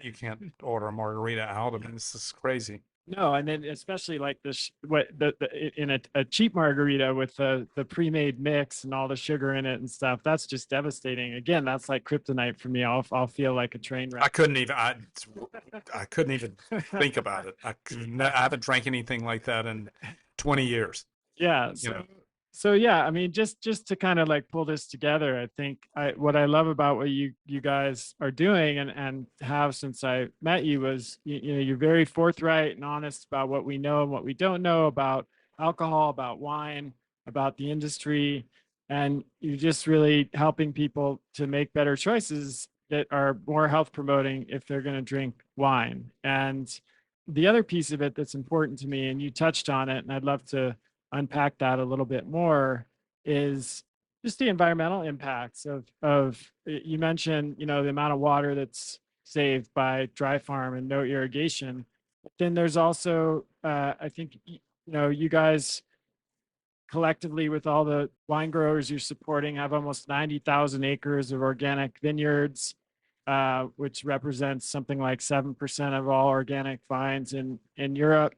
order a margarita out. I mean, this is crazy. no, and then especially like this, what the in a cheap margarita with the pre-made mix and all the sugar in it and stuff, that's just devastating. Again, that's like kryptonite for me. I'll feel like a train I wreck. couldn't even. I couldn't even think about it. I haven't drank anything like that in 20 years. Yeah, You know. so yeah, I mean, just to kind of like pull this together, I think what I love about what you guys are doing and have since I met you was you know, you're very forthright and honest about what we know and what we don't know about alcohol, about wine, about the industry, and you're just really helping people to make better choices that are more health promoting if they're going to drink wine. And the other piece of it that's important to me, and you touched on it, and I'd love to unpack that a little bit more, is just the environmental impacts of you mentioned, you know, the amount of water that's saved by dry farm and no irrigation. Then there's also I think you know, you guys collectively with all the wine growers you're supporting have almost 90,000 acres of organic vineyards, which represents something like 7% of all organic vines in Europe.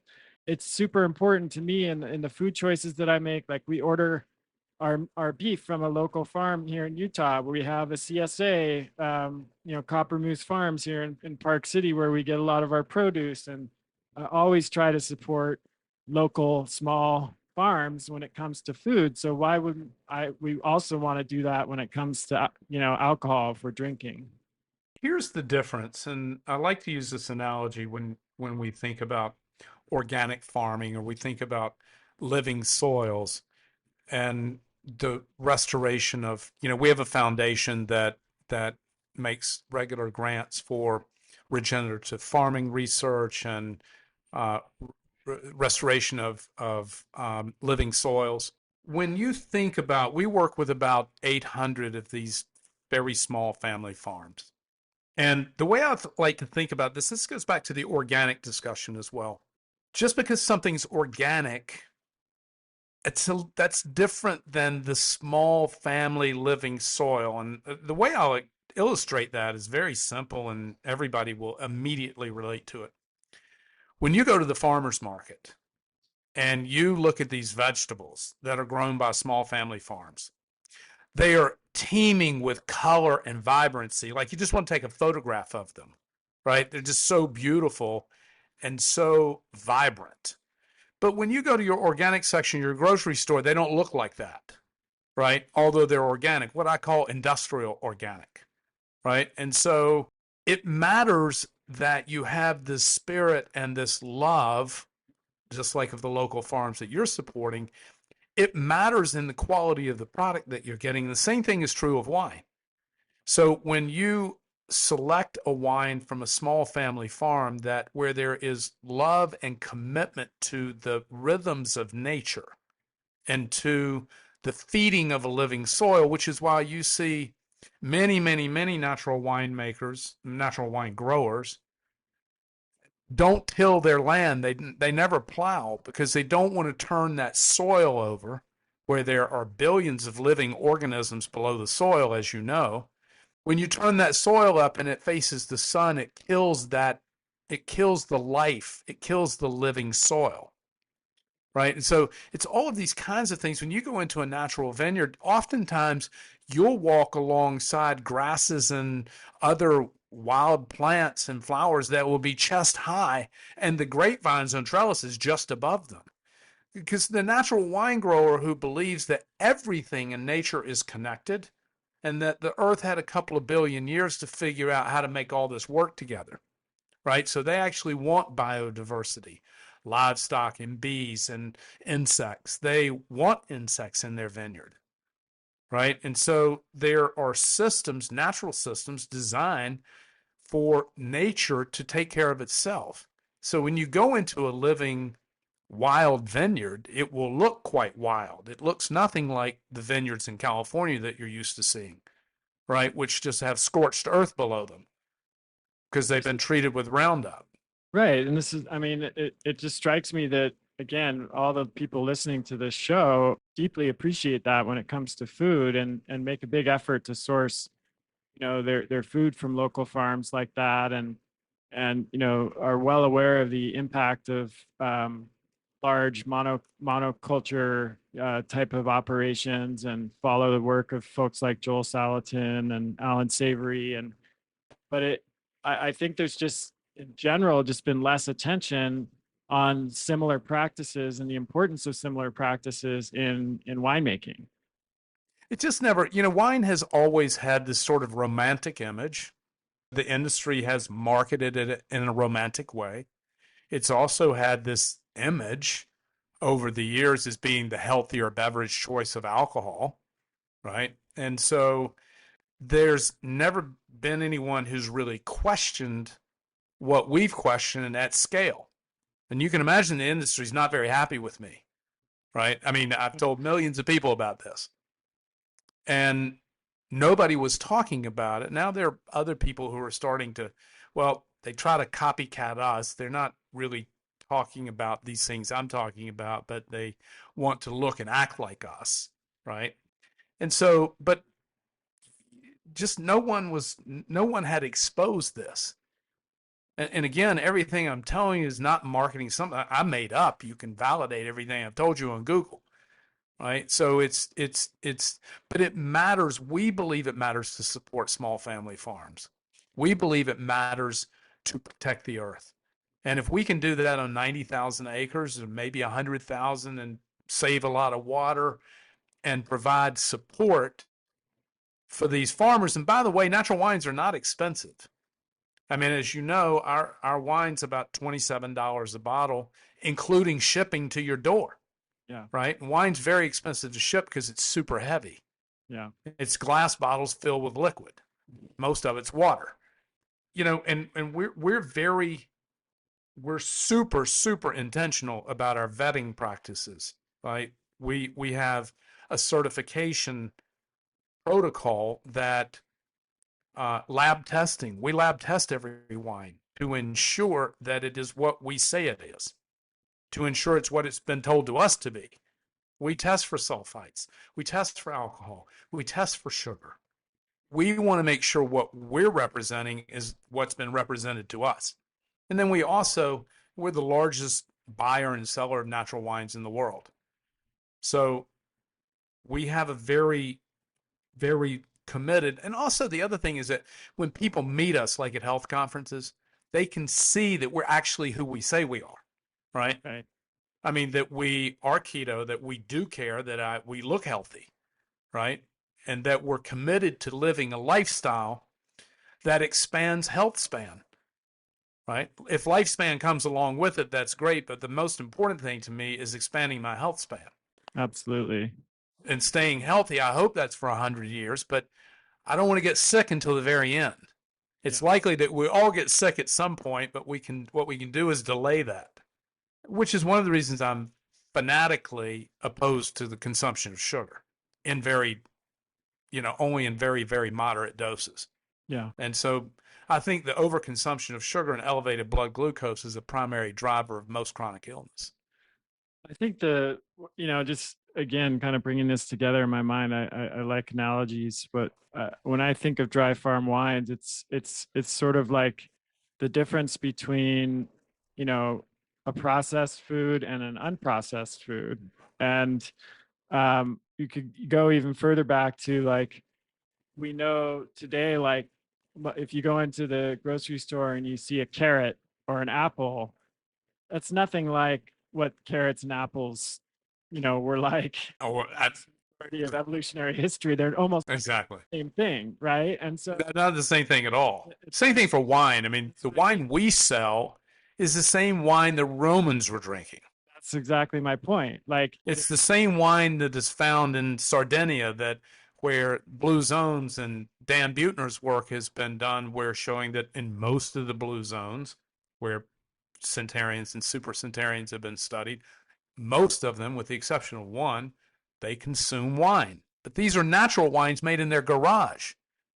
It's super important to me in the food choices that I make. Like we order our beef from a local farm here in Utah, where we have a CSA, you know, Copper Moose Farms here in Park City, where we get a lot of our produce. And I always try to support local small farms when it comes to food. So why wouldn't we also want to do that when it comes to, you know, alcohol for drinking? Here's the difference, and I like to use this analogy when we think about organic farming or we think about living soils and the restoration of, we have a foundation that makes regular grants for regenerative farming research and uh, restoration of living soils. When you think about, we work with about 800 of these very small family farms. And the way I like to think about this goes back to the organic discussion as well. Just because something's organic, that's different than the small family living soil. And the way I'll illustrate that is very simple, and everybody will immediately relate to it. When you go to the farmer's market and you look at these vegetables that are grown by small family farms, they are teeming with color and vibrancy. Like you just want to take a photograph of them, right? They're just so beautiful and so vibrant. But when you go to your organic section, your grocery store, they don't look like that, right? Although they're organic, what I call industrial organic, right? And so it matters that you have this spirit and this love, just like of the local farms that you're supporting. It matters in the quality of the product that you're getting. The same thing is true of wine. So when you select a wine from a small family farm, that where there is love and commitment to the rhythms of nature and to the feeding of a living soil, which is why you see many natural winemakers, natural wine growers don't till their land. They never plow because they don't want to turn that soil over where there are billions of living organisms below the soil, as you know. When you turn that soil up and it faces the sun, it kills the life, it kills the living soil. Right. And so it's all of these kinds of things. When you go into a natural vineyard, oftentimes you'll walk alongside grasses and other wild plants and flowers that will be chest high, and the grapevines on trellises just above them. Because the natural wine grower who believes that everything in nature is connected and that the earth had a couple of billion years to figure out how to make all this work together, right? So they actually want biodiversity, livestock and bees and insects. They want insects in their vineyard, right? And so there are systems, natural systems designed for nature to take care of itself. So when you go into a living wild vineyard, it will look quite wild. It looks nothing like the vineyards in California that you're used to seeing, right? Which just have scorched earth below them because they've been treated with Roundup. Right. And this is, I mean, it just strikes me that, again, all the people listening to this show deeply appreciate that when it comes to food, and make a big effort to source, their food from local farms like that. And, are well aware of the impact of large monoculture type of operations, and follow the work of folks like Joel Salatin and Alan Savory. But I think there's just in general just been less attention on similar practices and the importance of similar practices in winemaking. It just never, wine has always had this sort of romantic image. The industry has marketed it in a romantic way. It's also had this image over the years as being the healthier beverage choice of alcohol, right? And so there's never been anyone who's really questioned what we've questioned at scale. And you can imagine the industry's not very happy with me, right? I mean, I've told millions of people about this, and nobody was talking about it. Now there are other people who are starting to, well, they try to copycat us. They're not really talking about these things I'm talking about, but they want to look and act like us, right? And so, but just no one had exposed this. And again, everything I'm telling you is not marketing something I made up. You can validate everything I've told you on Google, right? So but it matters. We believe it matters to support small family farms. We believe it matters to protect the earth. And if we can do that on 90,000 acres or maybe 100,000 and save a lot of water and provide support for these farmers. And by the way, natural wines are not expensive. I mean, as you know, our wine's about $27 a bottle, including shipping to your door, Yeah. right? And wine's very expensive to ship because it's super heavy. Yeah. It's glass bottles filled with liquid. Most of it's water. And we're super, super intentional about our vetting practices, right? We have a certification protocol that lab testing. We lab test every wine to ensure that it is what we say it is, to ensure it's what it's been told to us to be. We test for sulfites. We test for alcohol. We test for sugar. We want to make sure what we're representing is what's been represented to us. And then we're the largest buyer and seller of natural wines in the world. So we have a very, very committed. And also the other thing is that when people meet us, like at health conferences, they can see that we're actually who we say we are, right? Right. I mean, that we are keto, that we do care, that we look healthy, right? And that we're committed to living a lifestyle that expands health span, right? If lifespan comes along with it, that's great. But the most important thing to me is expanding my health span Absolutely. and staying healthy. I hope that's for 100 years, but I don't want to get sick until the very end. It's Yeah. likely that we all get sick at some point, but what we can do is delay that, which is one of the reasons I'm fanatically opposed to the consumption of sugar in only in very, very moderate doses. Yeah. And so I think the overconsumption of sugar and elevated blood glucose is a primary driver of most chronic illness. I think just again, kind of bringing this together in my mind, I like analogies, but when I think of dry farm wines, it's sort of like the difference between, a processed food and an unprocessed food. And you could go even further back to, like, we know today, like, if you go into the grocery store and you see a carrot or an apple, that's nothing like what carrots and apples, were like Oh, that's of evolutionary history. They're almost exactly the same thing, right? And so not the same thing at all. Same thing for wine. I mean, the wine we sell is the same wine the Romans were drinking. that's exactly my point. Like, It's the same wine that is found in Sardinia where blue zones and Dan Buettner's work has been done, where showing that in most of the blue zones where centarians and super centarians have been studied, most of them, with the exception of one, they consume wine. But these are natural wines made in their garage.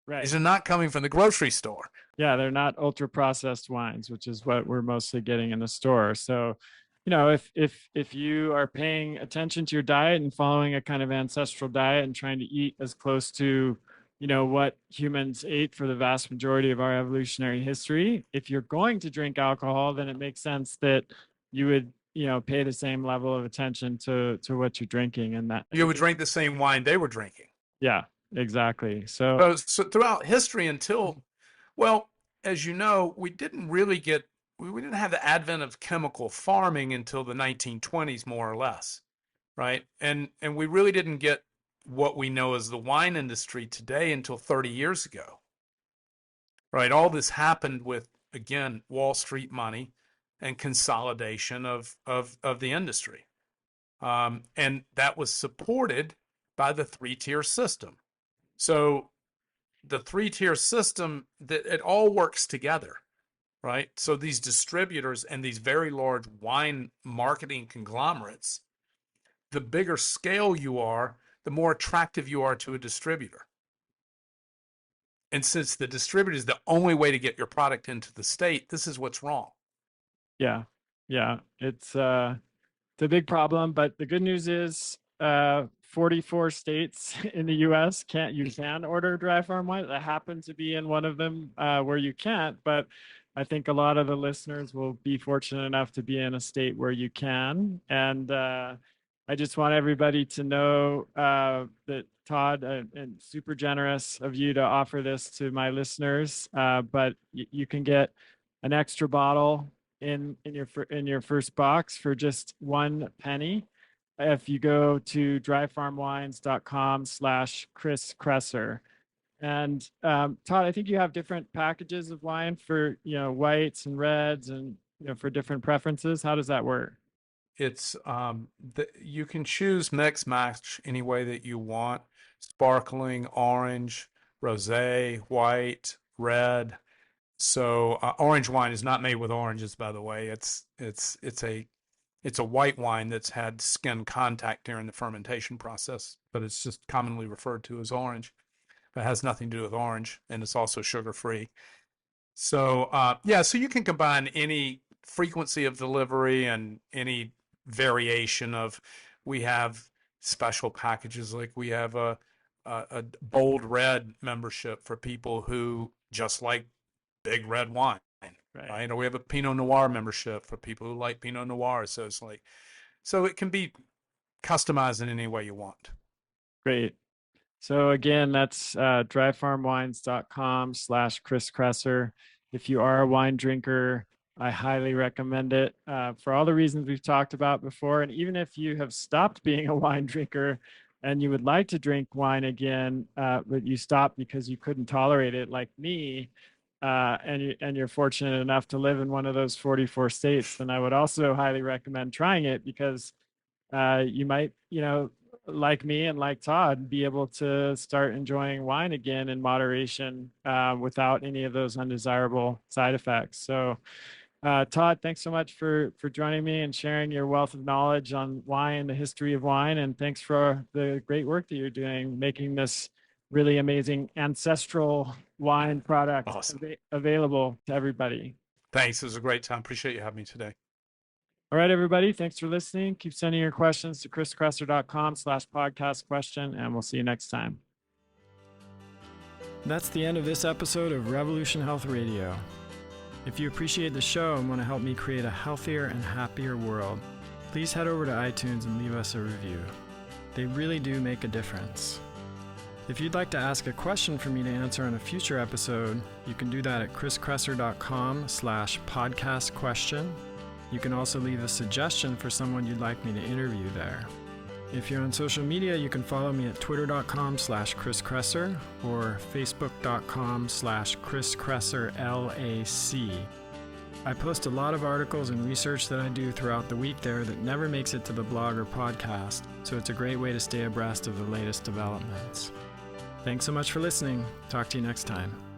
Right. These are not coming from the grocery store. Yeah, they're not ultra processed wines, which is what we're mostly getting in the store. So, you know, if you are paying attention to your diet and following a kind of ancestral diet and trying to eat as close to, you know, what humans ate for the vast majority of our evolutionary history, if you're going to drink alcohol, then it makes sense that you would, you know, pay the same level of attention to what you're drinking. And that, You would drink the same wine they were drinking. yeah, exactly. So So throughout history until, well, as you know, we didn't have the advent of chemical farming until the 1920s, more or less, right? And we really didn't get what we know as the wine industry today until 30 years ago, right? All this happened with, again, Wall Street money and consolidation of the industry. And that was supported by the three-tier system. So the three-tier system, that it all works together, right? So these distributors and these very large wine marketing conglomerates, the bigger scale you are, the more attractive you are to a distributor. And since the distributor is the only way to get your product into the state, this is what's wrong. yeah, yeah, it's a big problem, but the good news is 44 states in the US you can order dry farm wine. I happen to be in one of them where you can't, but I think a lot of the listeners will be fortunate enough to be in a state where you can. And I just want everybody to know that Todd, and super generous of you to offer this to my listeners, but you can get an extra bottle in your first box for just 1 penny if you go to dryfarmwines.com/Chris Kresser. And Todd, I think you have different packages of wine for, you know, whites and reds and, you know, for different preferences. How does that work? It's you can choose mix match any way that you want: sparkling, orange, rosé, white, red. So orange wine is not made with oranges, by the way. It's a white wine that's had skin contact during the fermentation process, but it's just commonly referred to as orange. But it has nothing to do with orange, and it's also sugar free. So yeah, so you can combine any frequency of delivery and any variation of. We have special packages, like we have a bold red membership for people who just like big red wine, right? Or we have a Pinot Noir membership for people who like Pinot Noir. So it's like, so it can be customized in any way you want. Great. So again, that's dryfarmwines.com/Chris Kresser. If you are a wine drinker, I highly recommend it for all the reasons we've talked about before. And even if you have stopped being a wine drinker and you would like to drink wine again, but you stopped because you couldn't tolerate it, like me, and you're fortunate enough to live in one of those 44 states, then I would also highly recommend trying it, because you might, you know, like me and like Todd, be able to start enjoying wine again in moderation without any of those undesirable side effects. So, Todd, thanks so much for joining me and sharing your wealth of knowledge on wine, the history of wine, and thanks for the great work that you're doing, making this really amazing ancestral wine product Awesome. available to everybody. Thanks. It was a great time. Appreciate you having me today. All right, everybody. Thanks for listening. Keep sending your questions to chriskresser.com/podcast question, and we'll see you next time. That's the end of this episode of Revolution Health Radio. If you appreciate the show and want to help me create a healthier and happier world, please head over to iTunes and leave us a review. They really do make a difference. If you'd like to ask a question for me to answer on a future episode, you can do that at chriskresser.com/podcast question. You can also leave a suggestion for someone you'd like me to interview there. If you're on social media, you can follow me at twitter.com/Chris Kresser or facebook.com/Chris Kresser L.A.C. I post a lot of articles and research that I do throughout the week there that never makes it to the blog or podcast, so it's a great way to stay abreast of the latest developments. Thanks so much for listening. Talk to you next time.